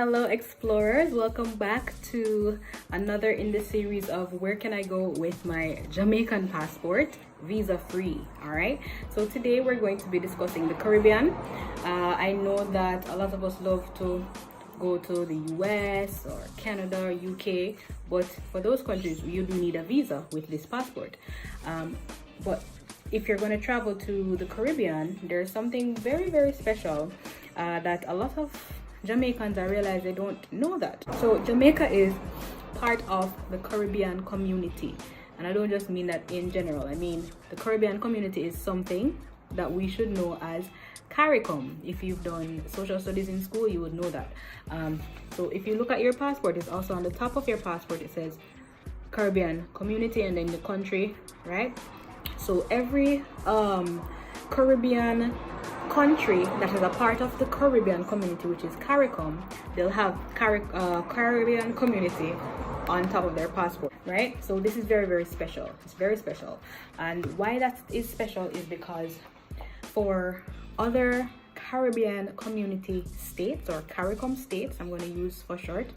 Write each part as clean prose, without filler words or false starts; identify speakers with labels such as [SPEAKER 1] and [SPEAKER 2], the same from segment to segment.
[SPEAKER 1] Hello explorers, welcome back to another in the series of where can I go with my Jamaican passport visa free. All right, so today we're going to be discussing the Caribbean. I know that a lot of us love to go to the US or Canada or UK, but for those countries you do need a visa with this passport. But if you're going to travel to the Caribbean, there's something very special that a lot of Jamaicans, I realize they don't know that. So Jamaica is part of the Caribbean community, and I don't just mean that in general. I mean the Caribbean community is something that we should know as CARICOM. If you've done social studies in school, you would know that. So if you look at your passport, it's also on the top of your passport. It says Caribbean community and then the country, right? So every Caribbean country that is a part of the Caribbean community, which is CARICOM, they'll have Caribbean community on top of their passport, right? So this is very special. It's very special. And why that is special is because for other Caribbean community states, or CARICOM states, I'm going to use for short,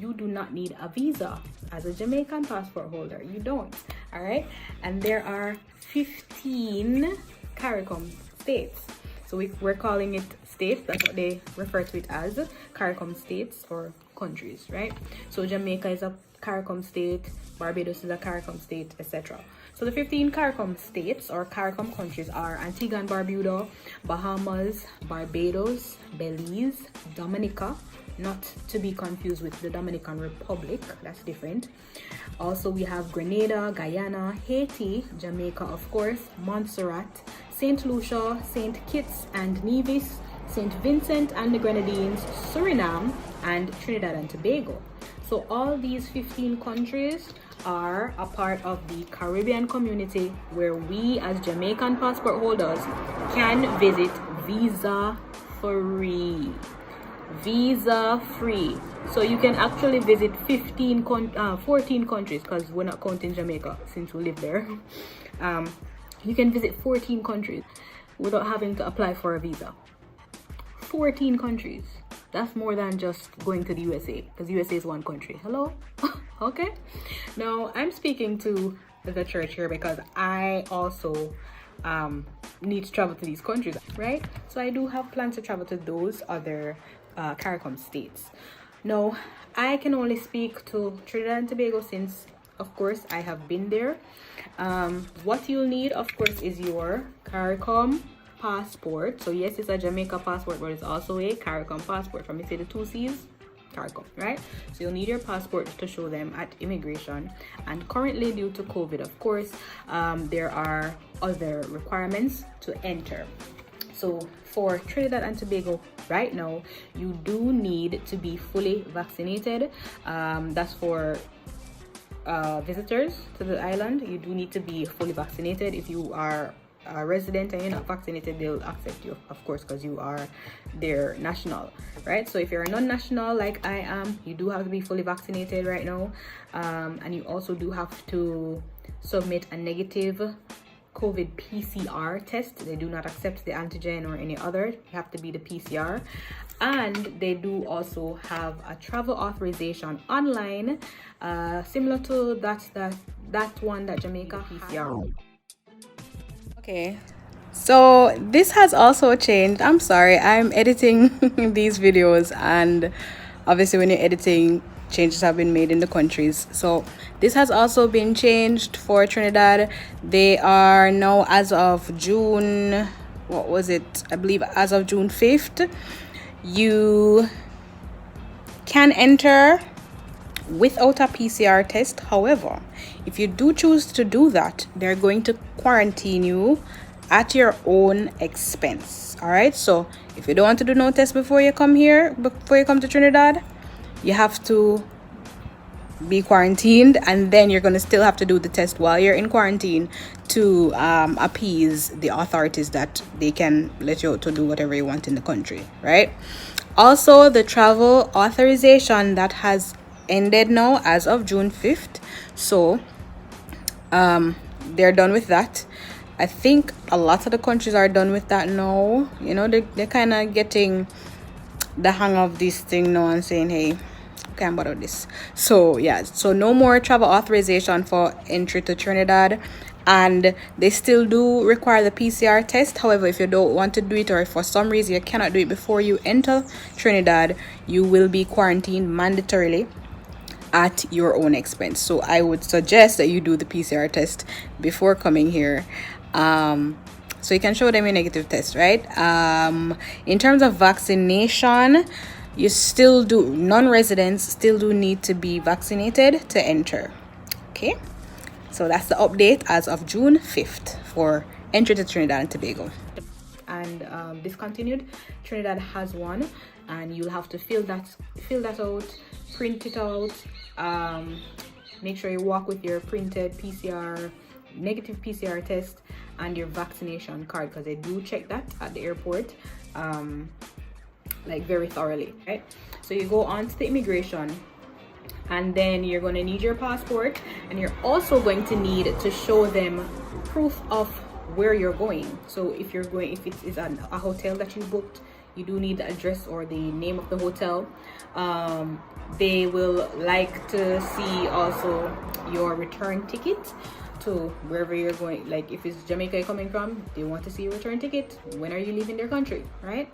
[SPEAKER 1] you do not need a visa as a Jamaican passport holder. You don't. All right, and there are 15 CARICOM states. So we're calling it states. That's what they refer to it as, CARICOM states or countries, right? So Jamaica is a CARICOM state, Barbados is a CARICOM state, etc. So the 15 CARICOM states or CARICOM countries are Antigua and Barbuda, Bahamas, Barbados, Belize, Dominica, not to be confused with the Dominican Republic, that's different. Also we have Grenada, Guyana, Haiti, Jamaica of course, Montserrat, St. Lucia, St. Kitts and Nevis, St. Vincent and the Grenadines, Suriname, and Trinidad and Tobago. So all these 15 countries are a part of the Caribbean community where we as Jamaican passport holders can visit visa free. Visa free. So you can actually visit 14 countries, because we're not counting Jamaica since we live there. You can visit 14 countries without having to apply for a visa. 14 countries. That's more than just going to the USA, because USA is one country. Hello? Okay. Now I'm speaking to the church here because I also need to travel to these countries, right? So I do have plans to travel to those other CARICOM states. Now I can only speak to Trinidad and Tobago since of course I have been there. What you'll need of course is your CARICOM passport. So yes, it's a Jamaica passport, but it's also a CARICOM passport. From me say the two C's, CARICOM, right? So you'll need your passport to show them at immigration. And currently due to COVID, of course, there are other requirements to enter. So for Trinidad and Tobago right now, you do need to be fully vaccinated. That's for visitors to the island. You do need to be fully vaccinated. If you are a resident and you're not vaccinated, they'll accept you, of course, because you are their national, right? So if you're a non-national like I am, you do have to be fully vaccinated right now, and you also do have to submit a negative COVID PCR test. They do not accept the antigen or any other. You have to be the PCR. And they do also have a travel authorization online, similar to that one that Jamaica PCR. Okay, so this has also changed. I'm sorry, I'm editing these videos, and obviously when you're editing, changes have been made in the countries. So this has also been changed for Trinidad. They are now, as of June, what was it? I believe as of June 5th, you can enter without a PCR test. However, if you do choose to do that, they're going to quarantine you at your own expense. All right, so if you don't want to do no test before you come to Trinidad, you have to be quarantined, and then you're going to still have to do the test while you're in quarantine to appease the authorities that they can let you out to do whatever you want in the country, right? Also, the travel authorization that has ended now as of June 5th. So they're done with that. I think a lot of the countries are done with that now. You know, they're kind of getting the hang of this thing now and saying, hey, can't bother this. So yeah, so no more travel authorization for entry to Trinidad, and they still do require the PCR test. However, if you don't want to do it, or if for some reason you cannot do it before you enter Trinidad, you will be quarantined mandatorily at your own expense. So I would suggest that you do the PCR test before coming here, so you can show them your negative test, right? In terms of vaccination, you still do, non-residents still do need to be vaccinated to enter. Okay, so that's the update as of June 5th for entry to Trinidad and Tobago. And discontinued, Trinidad has one, and you'll have to fill that out, print it out, make sure you walk with your printed negative PCR test and your vaccination card, because they do check that at the airport like very thoroughly, right? So you go on to the immigration, and then you're going to need your passport, and you're also going to need to show them proof of where you're going. So if it is a hotel that you booked, you do need the address or the name of the hotel. They will like to see also your return ticket to wherever you're going. Like if it's Jamaica you're coming from, they want to see your return ticket. When are you leaving their country, right?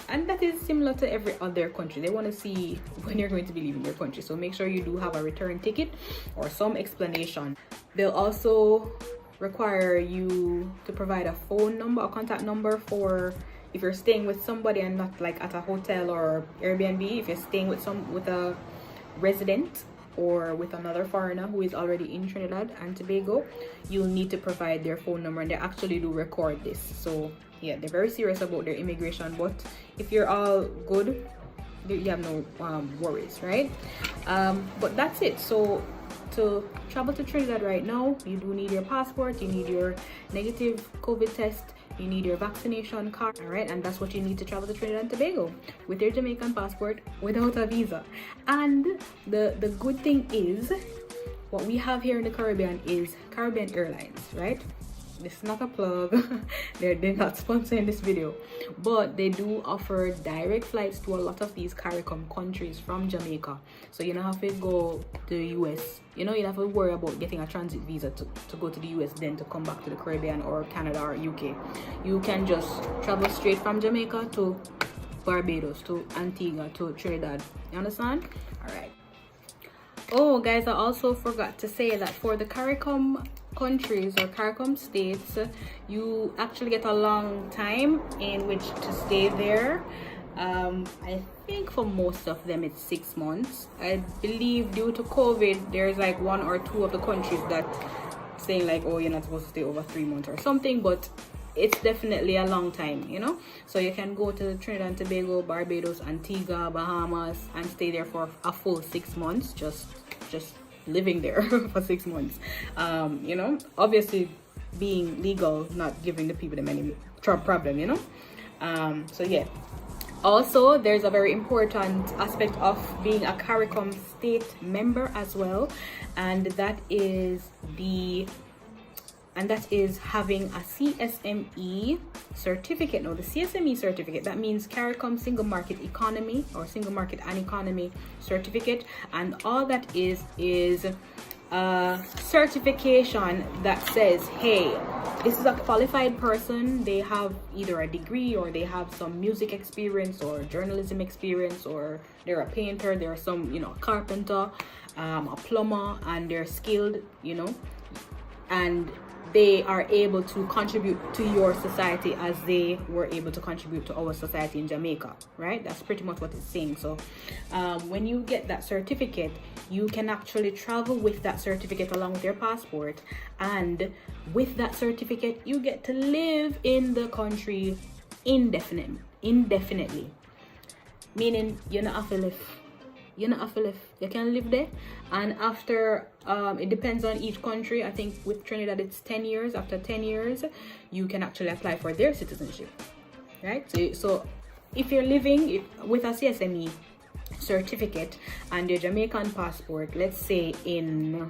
[SPEAKER 1] And that is similar to every other country. They want to see when you're going to be leaving their country, so make sure you do have a return ticket or some explanation. They'll also require you to provide a phone number, a contact number, for if you're staying with somebody and not like at a hotel or Airbnb. If you're staying with a resident or with another foreigner who is already in Trinidad and Tobago, you'll need to provide their phone number, and they actually do record this. So yeah, they're very serious about their immigration, but if you're all good, you have no worries, right? But that's it. So to travel to Trinidad right now, you do need your passport, you need your negative COVID test, you need your vaccination card, all right? And that's what you need to travel to Trinidad and Tobago, with your Jamaican passport, without a visa. And the good thing is, what we have here in the Caribbean is Caribbean Airlines, right? This is not a plug. they're not sponsoring this video, but they do offer direct flights to a lot of these CARICOM countries from Jamaica. So you don't have to go to the US. You don't have to worry about getting a transit visa to go to the US, then to come back to the Caribbean or Canada or UK. You can just travel straight from Jamaica to Barbados, to Antigua, to Trinidad. You understand? All right. Oh guys, I also forgot to say that for the CARICOM countries or CARICOM states, you actually get a long time in which to stay there. I think for most of them it's 6 months. I believe due to COVID, there's like 1 or 2 of the countries that saying like, oh, you're not supposed to stay over 3 months or something, but it's definitely a long time, you know. So you can go to Trinidad and Tobago, Barbados, Antigua, Bahamas, and stay there for a full 6 months, just living there for 6 months. You know, obviously being legal, not giving the people any problem, you know. So yeah. Also, there's a very important aspect of being a CARICOM state member as well, and that is having a CSME certificate. Now, the CSME certificate, that means CARICOM Single Market Economy or Single Market and Economy certificate, and all that is a certification that says, hey, this is a qualified person. They have either a degree, or they have some music experience or journalism experience, or they're a painter, they're some, you know, carpenter, a plumber, and they're skilled, you know, and they are able to contribute to your society as they were able to contribute to our society in Jamaica, right? That's pretty much what it's saying. So when you get that certificate, you can actually travel with that certificate along with your passport, and with that certificate you get to live in the country indefinitely, meaning you're not have to live. You can live there, and after it depends on each country. I think with Trinidad it's 10 years. After 10 years you can actually apply for their citizenship, right? So if you're living with a CSME certificate and your Jamaican passport, let's say in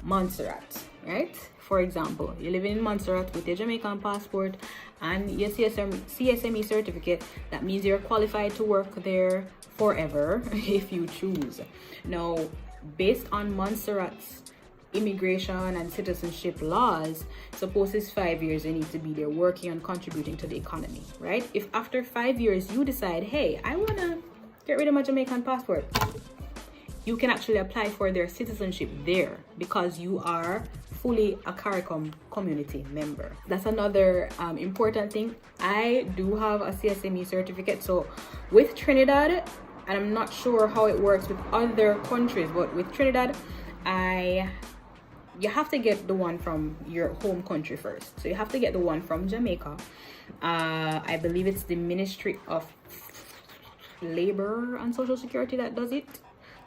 [SPEAKER 1] Montserrat, right, for example, you're living in Montserrat with your Jamaican passport and your CSME certificate, that means you're qualified to work there forever if you choose. Now, based on Montserrat's immigration and citizenship laws, suppose it's 5 years, you need to be there working and contributing to the economy, right? If after 5 years you decide, hey, I want to get rid of my Jamaican passport, you can actually apply for their citizenship there because you are fully a CARICOM community member. That's another important thing. I do have a CSME certificate. So with Trinidad, and I'm not sure how it works with other countries, but with Trinidad, you have to get the one from your home country first. So you have to get the one from Jamaica. I believe it's the Ministry of Labor and Social Security that does it.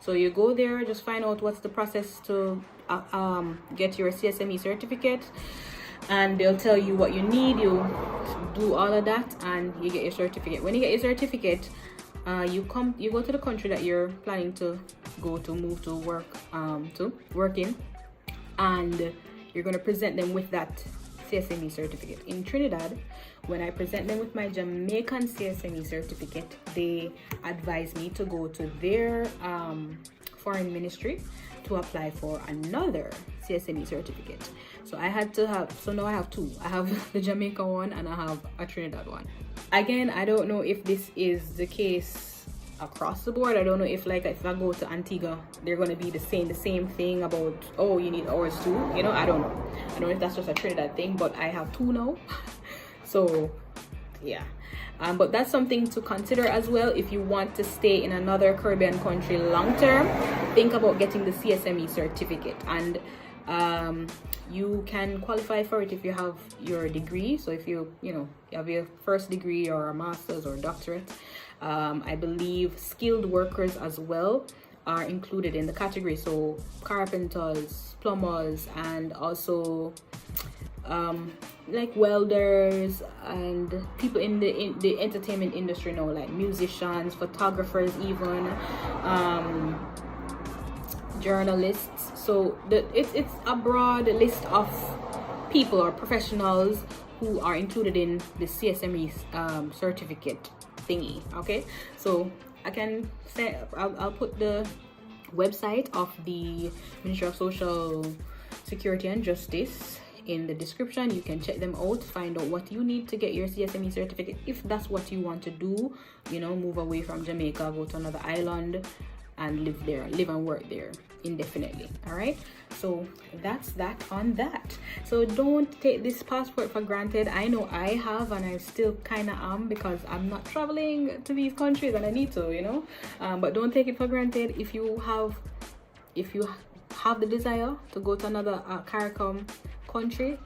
[SPEAKER 1] So you go there, just find out what's the process to get your CSME certificate, and they'll tell you what you need. You do all of that and you get your certificate. When you get your certificate, you go to the country that you're planning to move to work in, and you're going to present them with that CSME certificate. In Trinidad, when I present them with my Jamaican CSME certificate, they advise me to go to their foreign ministry to apply for another CSME certificate. So now I have two. I have the Jamaica one and I have a Trinidad one. Again, I don't know if this is the case across the board. I don't know if if I go to Antigua, they're going to be the same thing about, oh, you need ours too, I don't know. I don't know if that's just a Trinidad thing, but I have two now. So yeah, but that's something to consider as well. If you want to stay in another Caribbean country long term, think about getting the CSME certificate, and you can qualify for it if you have your degree. So if you have your first degree or a master's or doctorate, I believe skilled workers as well are included in the category. So carpenters, plumbers, and also like welders and people in the entertainment industry now, like musicians, photographers, even journalists. So it's a broad list of people or professionals who are included in the CSME certificate thingy. Okay, so I can say I'll put the website of the Ministry of Social Security and Justice in the description. You can check them out, find out what you need to get your CSME certificate if that's what you want to do. Move away from Jamaica, go to another island and live and work there indefinitely. All right, so that's that on that. So don't take this passport for granted. I know I have, and I still kind of am, because I'm not traveling to these countries and I need to, but don't take it for granted. If you have the desire to go to another CARICOM country,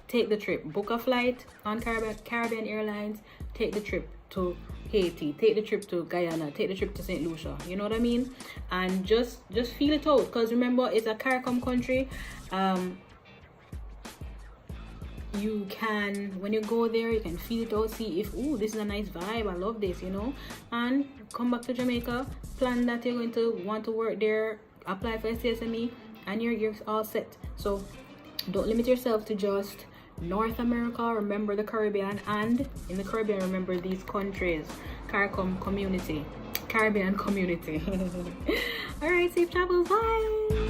[SPEAKER 1] take the trip. Book a flight on Caribbean Airlines, take the trip to Haiti, take the trip to Guyana, take the trip to St. Lucia, you know what I mean? And just feel it out, because remember, it's a CARICOM country. You can, when you go there, you can feel it out, see if, ooh, this is a nice vibe, I love this, and come back to Jamaica, plan that you're going to want to work there, apply for CSME, and you're all set. So don't limit yourself to just North America. Remember the Caribbean, and in the Caribbean, remember these countries. Caribbean community. All right, safe travels, bye.